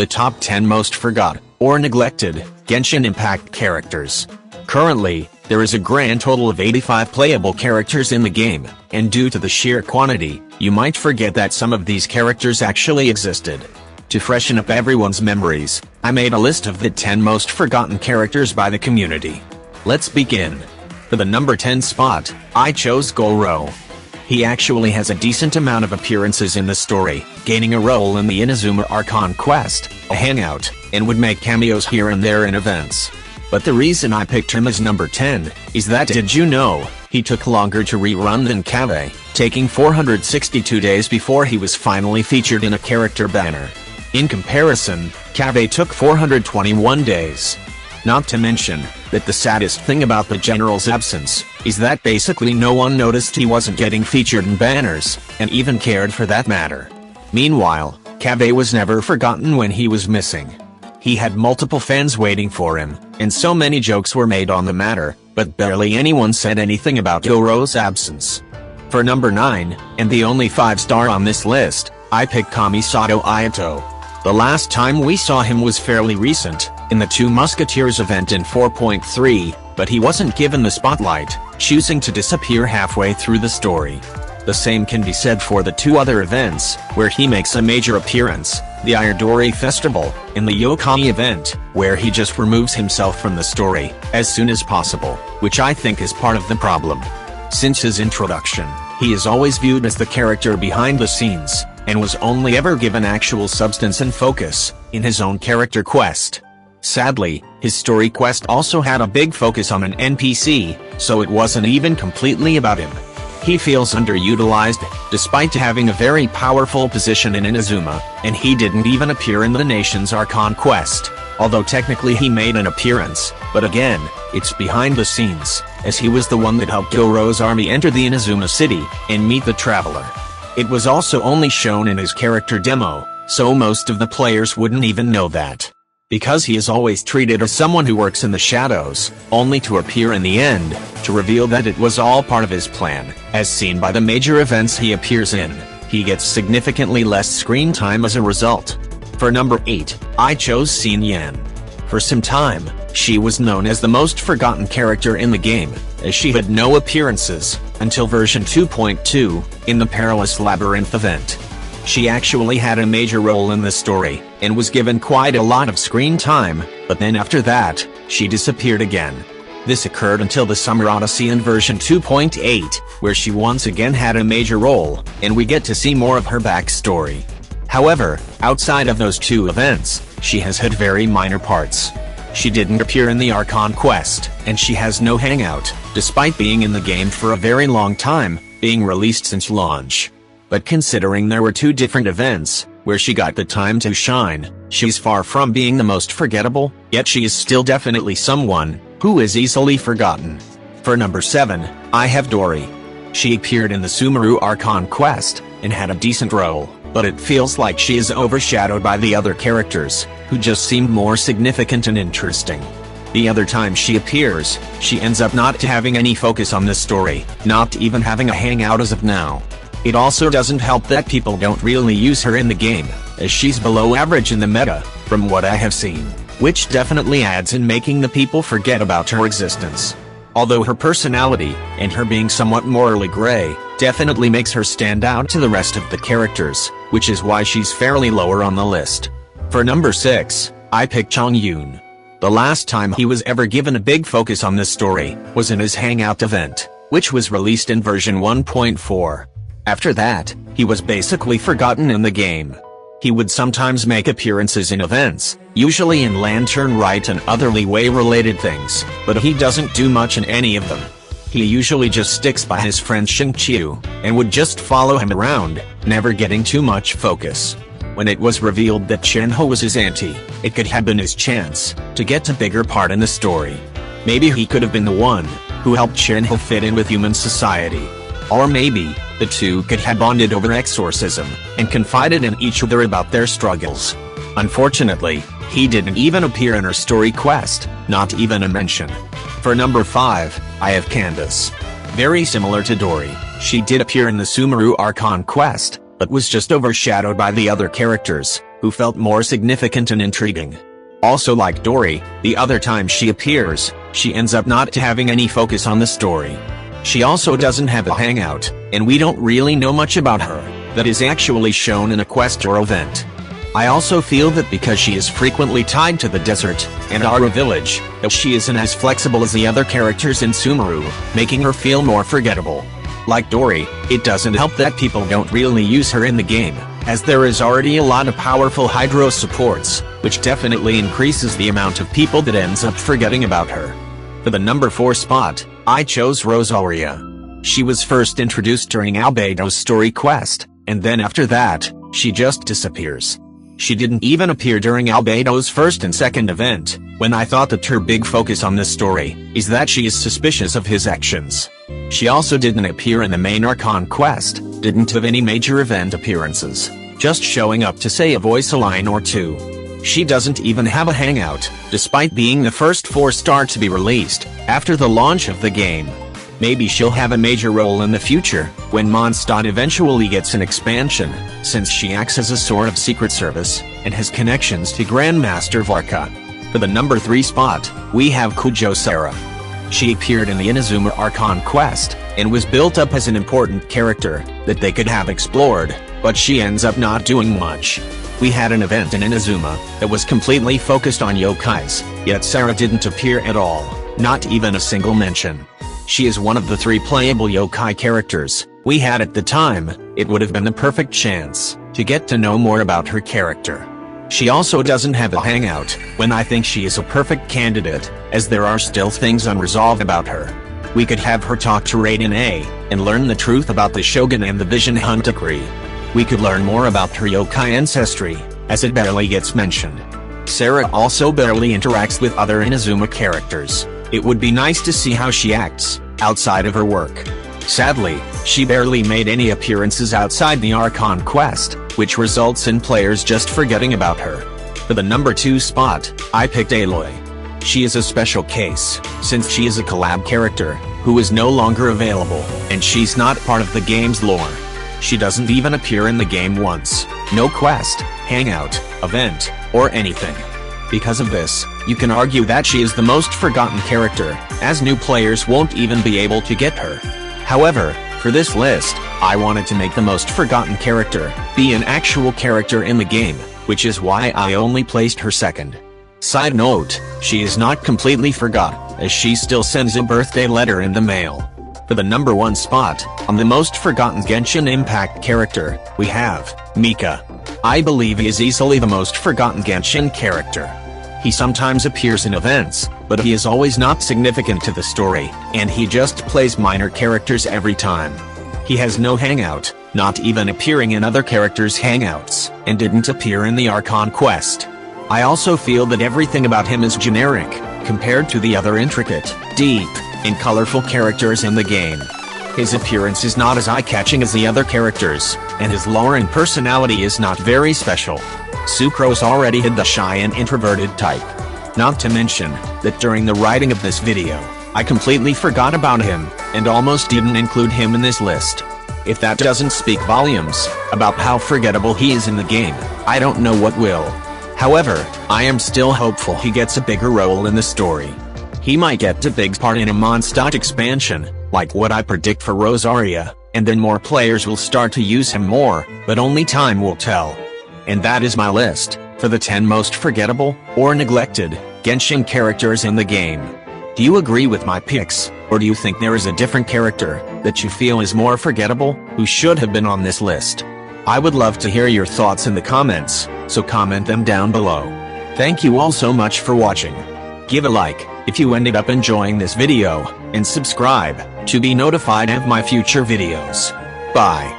the top 10 most forgotten or neglected Genshin Impact characters. Currently, there is a grand total of 85 playable characters in the game, and due to the sheer quantity, you might forget that some of these characters actually existed. To freshen up everyone's memories, I made a list of the 10 most forgotten characters by the community. Let's begin. For the number 10 spot, I chose Lupicrow. He actually has a decent amount of appearances in the story, gaining a role in the Inazuma Archon quest, a hangout, and would make cameos here and there in events. But the reason I picked him as number 10 is that, did you know, he took longer to rerun than Kaveh, taking 462 days before he was finally featured in a character banner. In comparison, Kaveh took 421 days. Not to mention that the saddest thing about the general's absence is that basically no one noticed he wasn't getting featured in banners, and even cared for that matter. Meanwhile, Kaveh was never forgotten when he was missing. He had multiple fans waiting for him, and so many jokes were made on the matter, but barely anyone said anything about Lupicrow's absence. For number 9, and the only 5-star on this list, I picked Kamisato Ayato. The last time we saw him was fairly recent, in the Two Musketeers event in 4.3, but he wasn't given the spotlight, choosing to disappear halfway through the story. The same can be said for the two other events, where he makes a major appearance, the Ayadori Festival, and the Yokai event, where he just removes himself from the story, as soon as possible, which I think is part of the problem. Since his introduction, he is always viewed as the character behind the scenes, and was only ever given actual substance and focus in his own character quest. Sadly, his story quest also had a big focus on an NPC, so it wasn't even completely about him. He feels underutilized, despite having a very powerful position in Inazuma, and he didn't even appear in the nation's Archon quest, although technically he made an appearance, but again, it's behind the scenes, as he was the one that helped Lupicrow's army enter the Inazuma city, and meet the Traveler. It was also only shown in his character demo, so most of the players wouldn't even know that. Because he is always treated as someone who works in the shadows, only to appear in the end, to reveal that it was all part of his plan, as seen by the major events he appears in. He gets significantly less screen time as a result. For number 8, I chose Xin Yan. For some time, she was known as the most forgotten character in the game, as she had no appearances, until version 2.2, in the Perilous Labyrinth event. She actually had a major role in the story, and was given quite a lot of screen time, but then after that, she disappeared again. This occurred until the Summer Odyssey in version 2.8, where she once again had a major role, and we get to see more of her backstory. However, outside of those two events, she has had very minor parts. She didn't appear in the Archon quest, and she has no hangout, despite being in the game for a very long time, being released since launch. But considering there were two different events, where she got the time to shine, she's far from being the most forgettable, yet she is still definitely someone who is easily forgotten. For number 7, I have Dori. She appeared in the Sumeru Archon quest, and had a decent role, but it feels like she is overshadowed by the other characters, who just seemed more significant and interesting. The other time she appears, she ends up not having any focus on the story, not even having a hangout as of now. It also doesn't help that people don't really use her in the game, as she's below average in the meta, from what I have seen, which definitely adds in making the people forget about her existence. Although her personality, and her being somewhat morally gray, definitely makes her stand out to the rest of the characters, which is why she's fairly lower on the list. For number 6, I picked Chongyun. The last time he was ever given a big focus on this story was in his Hangout event, which was released in version 1.4. After that, he was basically forgotten in the game. He would sometimes make appearances in events, usually in Lantern Rite and other Liyue-related things, but he doesn't do much in any of them. He usually just sticks by his friend Xingqiu, and would just follow him around, never getting too much focus. When it was revealed that Shenhe was his auntie, it could have been his chance to get a bigger part in the story. Maybe he could have been the one who helped Shenhe fit in with human society. Or maybe the two could have bonded over exorcism, and confided in each other about their struggles. Unfortunately, he didn't even appear in her story quest, not even a mention. For number 5, I have Candace. Very similar to Dori, she did appear in the Sumeru Archon quest, but was just overshadowed by the other characters, who felt more significant and intriguing. Also, like Dory, the other time she appears, she ends up not having any focus on the story. She also doesn't have a hangout, and we don't really know much about her that is actually shown in a quest or event. I also feel that because she is frequently tied to the desert and our village, that she isn't as flexible as the other characters in Sumeru, making her feel more forgettable. Like Dory, it doesn't help that people don't really use her in the game, as there is already a lot of powerful Hydro supports, which definitely increases the amount of people that ends up forgetting about her. For the number 4 spot, I chose Rosaria. She was first introduced during Albedo's story quest, and then after that, she just disappears. She didn't even appear during Albedo's first and second event, when I thought that her big focus on this story is that she is suspicious of his actions. She also didn't appear in the main Archon quest, didn't have any major event appearances, just showing up to say a voice line or two. She doesn't even have a hangout, despite being the first 4-star to be released after the launch of the game. Maybe she'll have a major role in the future, when Mondstadt eventually gets an expansion, since she acts as a sort of secret service, and has connections to Grandmaster Varka. For the number 3 spot, we have Kujo Sarah. She appeared in the Inazuma Archon quest, and was built up as an important character that they could have explored, but she ends up not doing much. We had an event in Inazuma that was completely focused on yokais, yet Sarah didn't appear at all, not even a single mention. She is one of the 3 playable yokai characters we had at the time. It would have been the perfect chance to get to know more about her character. She also doesn't have a hangout, when I think she is a perfect candidate, as there are still things unresolved about her. We could have her talk to Raiden A, and learn the truth about the Shogun and the Vision Hunt decree. We could learn more about her yokai ancestry, as it barely gets mentioned. Sarah also barely interacts with other Inazuma characters. It would be nice to see how she acts outside of her work. Sadly, she barely made any appearances outside the Archon quest, which results in players just forgetting about her. For the number 2 spot, I picked Aloy. She is a special case, since she is a collab character who is no longer available, and she's not part of the game's lore. She doesn't even appear in the game once, no quest, hangout, event, or anything. Because of this, you can argue that she is the most forgotten character, as new players won't even be able to get her. However, for this list, I wanted to make the most forgotten character be an actual character in the game, which is why I only placed her second. Side note, she is not completely forgot, as she still sends a birthday letter in the mail. For the number 1 spot, on the most forgotten Genshin Impact character, we have Mika. I believe he is easily the most forgotten Genshin character. He sometimes appears in events, but he is always not significant to the story, and he just plays minor characters every time. He has no hangout, not even appearing in other characters' hangouts, and didn't appear in the Archon quest. I also feel that everything about him is generic, compared to the other intricate, deep, and colorful characters in the game. His appearance is not as eye-catching as the other characters, and his lore and personality is not very special. Sucrose already had the shy and introverted type. Not to mention, that during the writing of this video, I completely forgot about him, and almost didn't include him in this list. If that doesn't speak volumes about how forgettable he is in the game, I don't know what will. However, I am still hopeful he gets a bigger role in the story. He might get a big part in a Mondstadt expansion, like what I predict for Rosaria, and then more players will start to use him more, but only time will tell. And that is my list, for the 10 most forgettable, or neglected, Genshin characters in the game. Do you agree with my picks, or do you think there is a different character that you feel is more forgettable, who should have been on this list? I would love to hear your thoughts in the comments, so comment them down below. Thank you all so much for watching. Give a like if you ended up enjoying this video, and subscribe to be notified of my future videos. Bye.